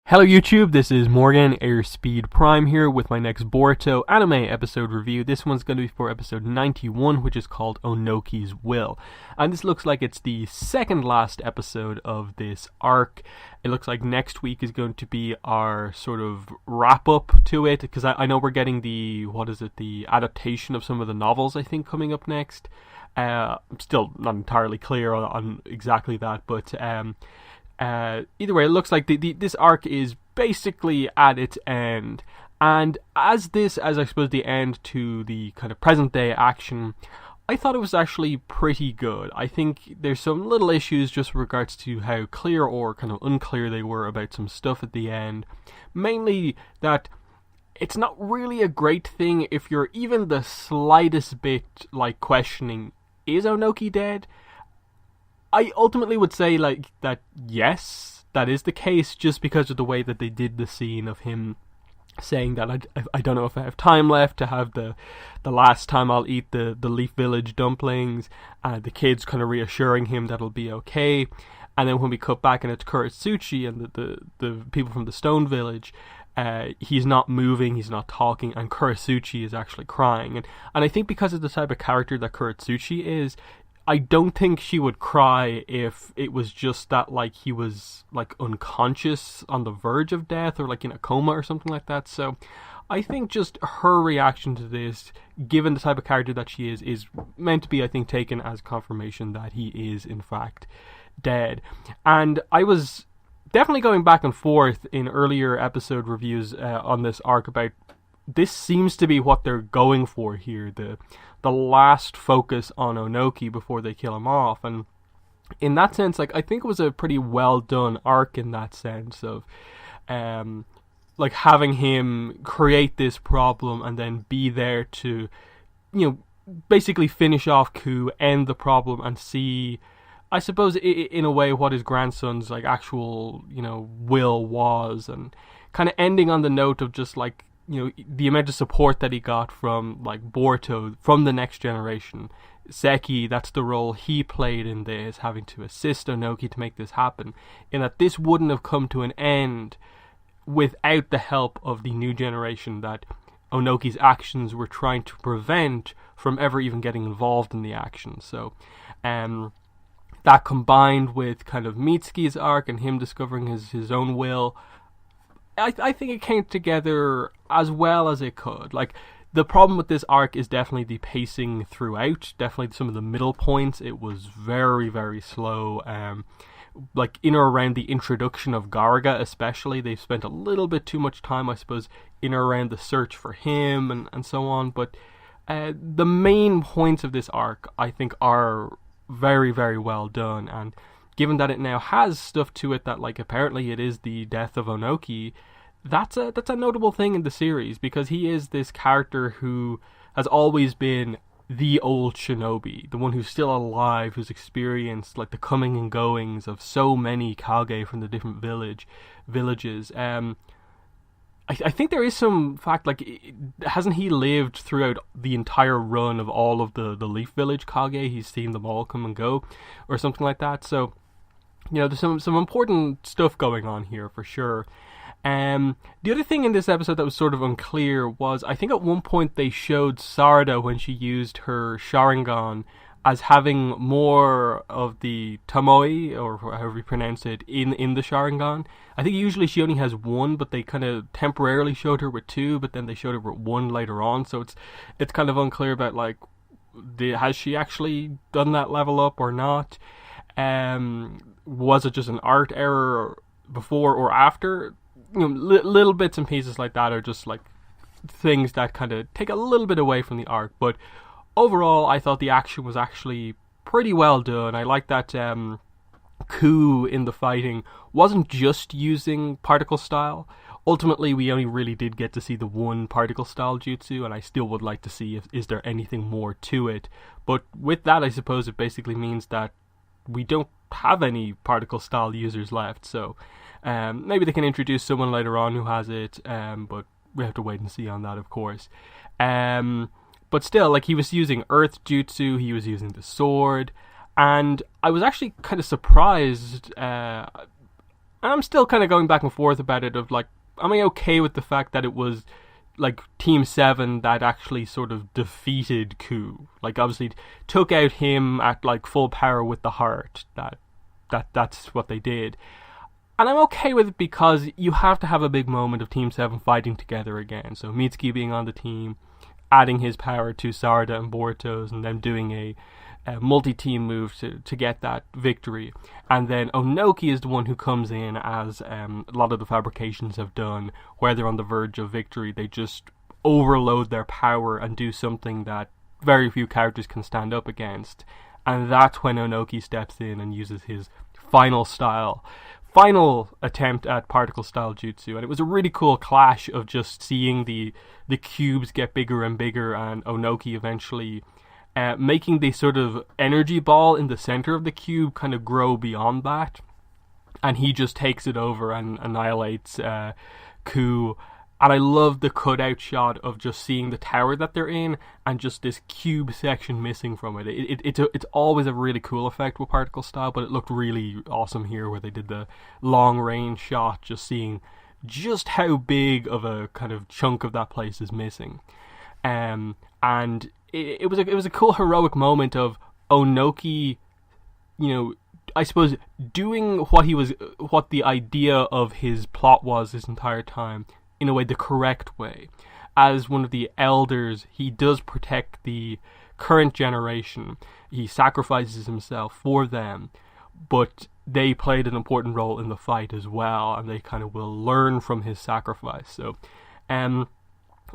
Hello YouTube, this is Morgan, Airspeed Prime here with my next Boruto anime episode review. This one's going to be for episode 91, which is called Onoki's Will. And this looks like it's the second last episode of this arc. It looks like next week is going to be our sort of wrap up to it, because I know we're getting the adaptation of some of the novels, I think, coming up next. I'm still not entirely clear on exactly that, but either way, it looks like this arc is basically at its end, and as I suppose the end to the kind of present day action, I thought it was actually pretty good. I think there's some little issues just with regards to how clear or kind of unclear they were about some stuff at the end, mainly that it's not really a great thing if you're even the slightest bit like questioning, is Onoki dead? I ultimately would say like that yes, that is the case, just because of the way that they did the scene of him saying that I don't know if I have time left to have the last time I'll eat the Leaf Village dumplings, the kids kind of reassuring him that it'll be okay, and then when we cut back and it's Kuretsuchi and the people from the Stone Village, he's not moving, he's not talking, and Kuretsuchi is actually crying, and I think because of the type of character that Kuretsuchi is, I don't think she would cry if it was just that like he was like unconscious on the verge of death or like in a coma or something like that. So I think just her reaction to this, given the type of character that she is meant to be, I think, taken as confirmation that he is in fact dead. And I was definitely going back and forth in earlier episode reviews on this arc about this seems to be what they're going for here, the last focus on Onoki before they kill him off. And in that sense, like, I think it was a pretty well done arc in that sense of like having him create this problem and then be there to, you know, basically finish off Ku, end the problem, and see, I suppose, in a way, what his grandson's like actual, you know, will was, and kind of ending on the note of just like, you know, the amount of support that he got from like Boruto, from the next generation. Seki, that's the role he played in this, having to assist Onoki to make this happen, in that this wouldn't have come to an end without the help of the new generation that Onoki's actions were trying to prevent from ever even getting involved in the action. So that combined with kind of Mitsuki's arc and him discovering his own will, I think it came together as well as it could. Like, the problem with this arc is definitely the pacing throughout. Definitely some of the middle points, it was very, very slow. Like, in or around the introduction of Garga especially, they've spent a little bit too much time, I suppose, in or around the search for him and so on. But the main points of this arc, I think, are very, very well done. And given that it now has stuff to it that, like, apparently it is the death of Onoki, that's a notable thing in the series, because he is this character who has always been the old shinobi, the one who's still alive, who's experienced like the coming and goings of so many Kage from the different villages. I think there is some fact, like, hasn't he lived throughout the entire run of all of the Leaf Village Kage? He's seen them all come and go, or something like that. So, you know, there's some important stuff going on here for sure. The other thing in this episode that was sort of unclear was, I think at one point they showed Sarada, when she used her Sharingan, as having more of the Tamoi, or however you pronounce it, in the Sharingan. I think usually she only has one, but they kind of temporarily showed her with two, but then they showed her with one later on. So it's kind of unclear about, like, has she actually done that level up or not? Was it just an art error before or after? You know, little bits and pieces like that are just like things that kind of take a little bit away from the arc. But overall, I thought the action was actually pretty well done. I like that Ku in the fighting wasn't just using particle style. Ultimately, we only really did get to see the one particle style jutsu, and I still would like to see is there anything more to it. But with that, I suppose it basically means that we don't have any particle style users left. So maybe they can introduce someone later on who has it, but we have to wait and see on that, of course. But still, like, he was using earth jutsu, he was using the sword, and I was actually kind of surprised And I'm still kind of going back and forth about it of like, am I okay with the fact that it was like Team 7 that actually sort of defeated Ku? Like obviously took out him at like full power with the heart. That's what they did. And I'm okay with it because you have to have a big moment of Team 7 fighting together again. So Mitsuki being on the team, adding his power to Sarada and Boruto's, and them doing a multi-team move to get that victory. And then Onoki is the one who comes in, as a lot of the fabrications have done, where they're on the verge of victory. They just overload their power and do something that very few characters can stand up against. And that's when Onoki steps in and uses his final attempt at particle style jutsu. And it was a really cool clash of just seeing the cubes get bigger and bigger, and Onoki eventually making the sort of energy ball in the center of the cube kind of grow beyond that, and he just takes it over and annihilates Ku. And I love the cutout shot of just seeing the tower that they're in and just this cube section missing from it. It's always a really cool effect with particle style, but it looked really awesome here where they did the long range shot, just seeing just how big of a kind of chunk of that place is missing. And it was a cool heroic moment of Onoki, you know, I suppose doing what the idea of his plot was this entire time, in a way the correct way. As one of the elders, he does protect the current generation. He sacrifices himself for them, but they played an important role in the fight as well, and they kind of will learn from his sacrifice. So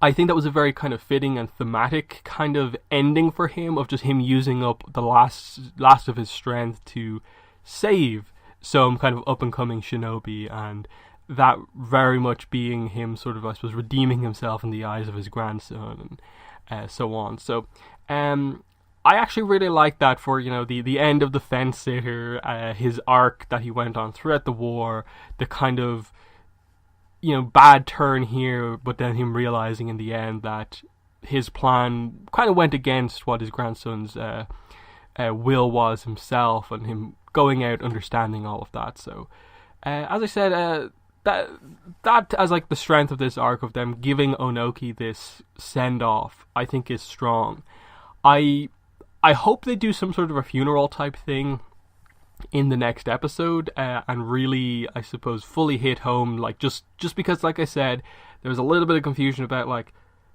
I think that was a very kind of fitting and thematic kind of ending for him, of just him using up the last of his strength to save some kind of up and coming shinobi, and that very much being him sort of, I suppose, redeeming himself in the eyes of his grandson, and so on. So I actually really like that for, you know, the end of the Fence Sitter, his arc that he went on throughout the war, the kind of, you know, bad turn here, but then him realizing in the end that his plan kind of went against what his grandson's will was himself, and him going out understanding all of that. So as I said, that as like the strength of this arc, of them giving Onoki this send off, I think is strong. I hope they do some sort of a funeral type thing in the next episode, and really, I suppose, fully hit home, like just because, like I said, there was a little bit of confusion about, like,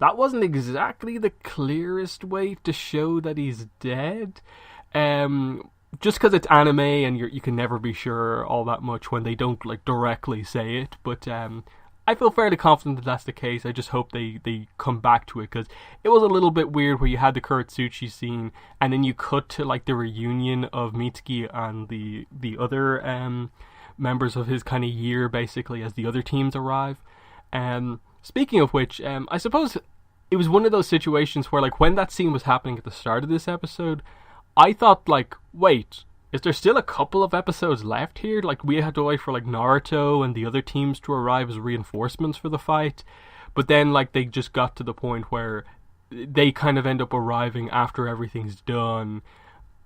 that wasn't exactly the clearest way to show that he's dead. Just because it's anime and you can never be sure all that much when they don't like directly say it, but I feel fairly confident that that's the case. I just hope they come back to it, because it was a little bit weird where you had the Kuretsuchi scene and then you cut to like the reunion of Mitsuki and the other members of his kind of year, basically, as the other teams arrive. Speaking of which, I suppose it was one of those situations where, like, when that scene was happening at the start of this episode, I thought, like, wait, is there still a couple of episodes left here? Like, we had to wait for, like, Naruto and the other teams to arrive as reinforcements for the fight. But then, like, they just got to the point where they kind of end up arriving after everything's done.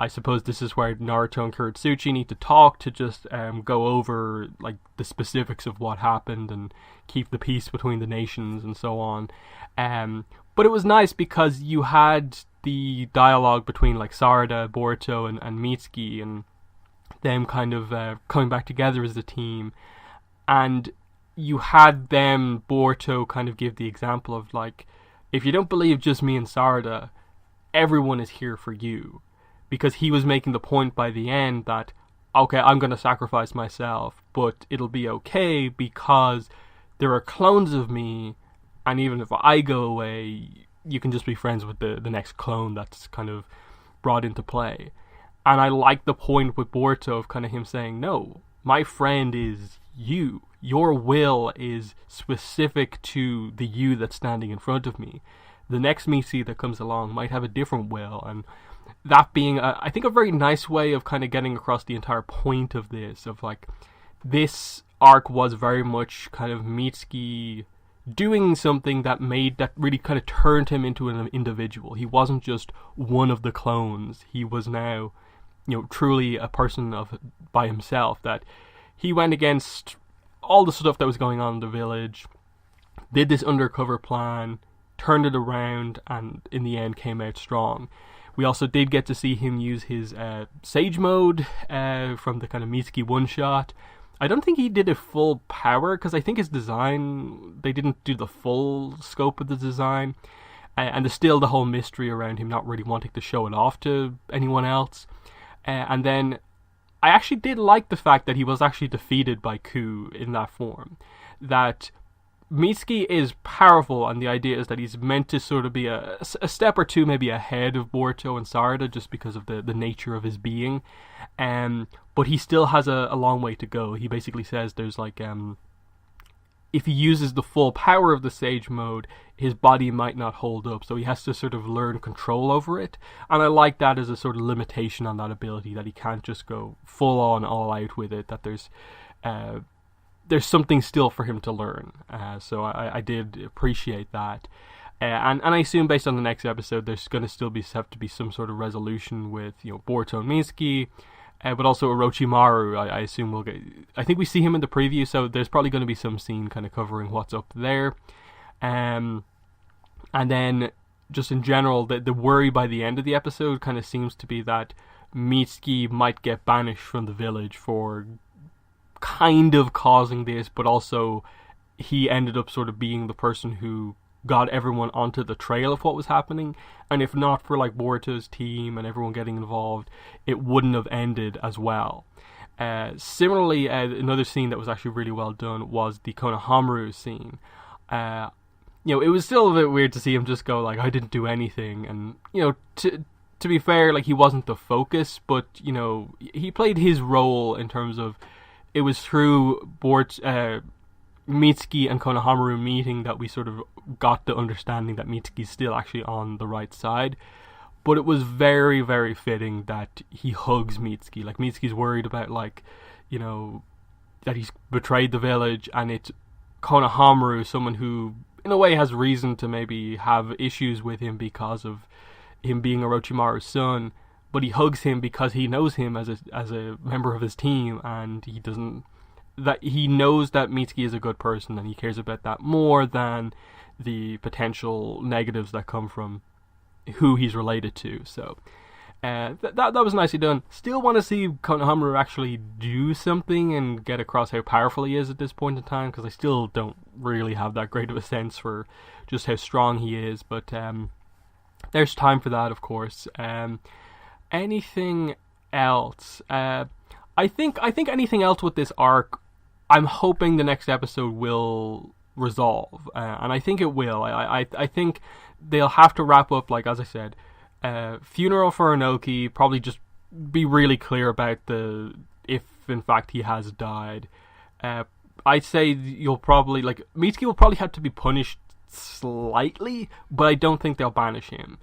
I suppose this is where Naruto and Kuretsuchi need to talk to just go over, like, the specifics of what happened and keep the peace between the nations and so on. But it was nice because you had the dialogue between, like, Sarada, Boruto, and Mitsuki, and them kind of coming back together as a team. And you had them, Boruto, kind of give the example of, like, if you don't believe just me and Sarada, everyone is here for you. Because he was making the point by the end that, okay, I'm going to sacrifice myself, but it'll be okay because there are clones of me, and even if I go away, you can just be friends with the next clone that's kind of brought into play. And I like the point with Boruto of kind of him saying, no, my friend is you. Your will is specific to the you that's standing in front of me. The next Mitsuki that comes along might have a different will, and that being, I think, a very nice way of kind of getting across the entire point of this, of, like, this arc was very much kind of Mitsuki doing something that really kind of turned him into an individual. He wasn't just one of the clones. He was now, you know, truly a person by himself, that he went against all the stuff that was going on in the village, did this undercover plan, turned it around, and in the end came out strong. We also did get to see him use his Sage Mode from the kind of Mitsuki one-shot. I don't think he did a full power, because I think his design, they didn't do the full scope of the design. And there's still the whole mystery around him not really wanting to show it off to anyone else. And then I actually did like the fact that he was actually defeated by Ku in that form. That Mitsuki is powerful, and the idea is that he's meant to sort of be a step or two maybe ahead of Boruto and Sarada just because of the nature of his being. But he still has a long way to go. He basically says there's like, if he uses the full power of the Sage Mode, his body might not hold up, so he has to sort of learn control over it. And I like that as a sort of limitation on that ability, that he can't just go full on, all out with it, that there's something still for him to learn. So I did appreciate that. And I assume based on the next episode, there's going to still have to be some sort of resolution with, Boruto and Mitsuki, but also Orochimaru. I assume we'll get. I think we see him in the preview, so there's probably going to be some scene kind of covering what's up there. And then just in general, the worry by the end of the episode kind of seems to be that Mitsuki might get banished from the village for kind of causing this, but also he ended up sort of being the person who got everyone onto the trail of what was happening, and if not for like Boruto's team and everyone getting involved, it wouldn't have ended as well. Similarly, another scene that was actually really well done was the Konohamaru scene. It was still a bit weird to see him just go like, I didn't do anything, and to be fair, like, he wasn't the focus, but he played his role in terms of it was through Mitsuki and Konohamaru meeting that we sort of got the understanding that Mitsuki's still actually on the right side. But it was very, very fitting that he hugs Mitsuki. Like, Mitsuki's worried about, like, that he's betrayed the village, and it's Konohamaru, someone who, in a way, has reason to maybe have issues with him because of him being Orochimaru's son, but he hugs him because he knows him as a member of his team, and he knows that Mitsuki is a good person, and he cares about that more than the potential negatives that come from who he's related to. So that was nicely done. Still want to see Konohamaru actually do something and get across how powerful he is at this point in time, because I still don't really have that great of a sense for just how strong he is, but there's time for that, of course. Anything else? I think anything else with this arc, I'm hoping the next episode will resolve, and I think it will. I think they'll have to wrap up, like, as I said, funeral for Onoki, probably just be really clear about if in fact he has died. I'd say you'll probably, like, Mitsuki will probably have to be punished slightly, but I don't think they'll banish him.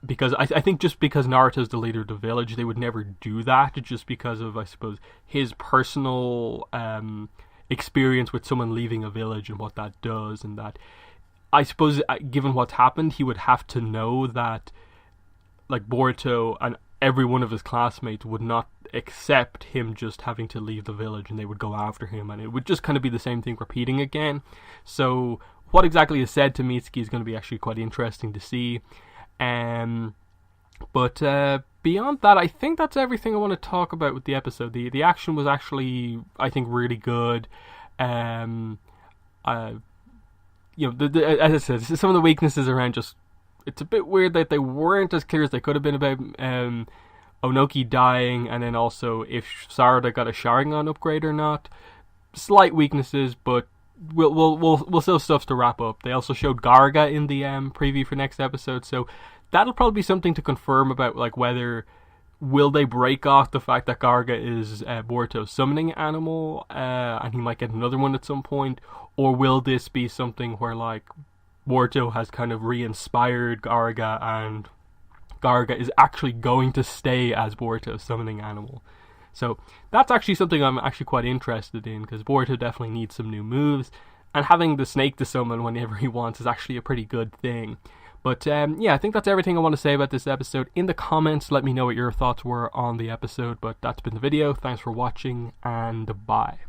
Because I think just because Naruto's the leader of the village, they would never do that, just because of, I suppose, his personal experience with someone leaving a village and what that does, and that, I suppose, given what's happened, he would have to know that, like, Boruto and every one of his classmates would not accept him just having to leave the village, and they would go after him, and it would just kind of be the same thing repeating again. So what exactly is said to Mitsuki is going to be actually quite interesting to see. But beyond that, I think that's everything I want to talk about with the episode. The action was actually, I think, really good. As I said, some of the weaknesses around just, it's a bit weird that they weren't as clear as they could have been about Onoki dying, and then also if Sarada got a Sharingan upgrade or not. Slight weaknesses, but we'll still stuff to wrap up. They also showed Garga in the preview for next episode, so that'll probably be something to confirm about, like, whether will they break off the fact that Garga is Boruto's summoning animal, and he might get another one at some point, or will this be something where, like, Boruto has kind of re-inspired Garga, and Garga is actually going to stay as Boruto's summoning animal. So that's actually something I'm actually quite interested in, because Boruto definitely needs some new moves, and having the snake to summon whenever he wants is actually a pretty good thing. But yeah, I think that's everything I want to say about this episode. In the comments, let me know what your thoughts were on the episode. But that's been the video. Thanks for watching, and bye.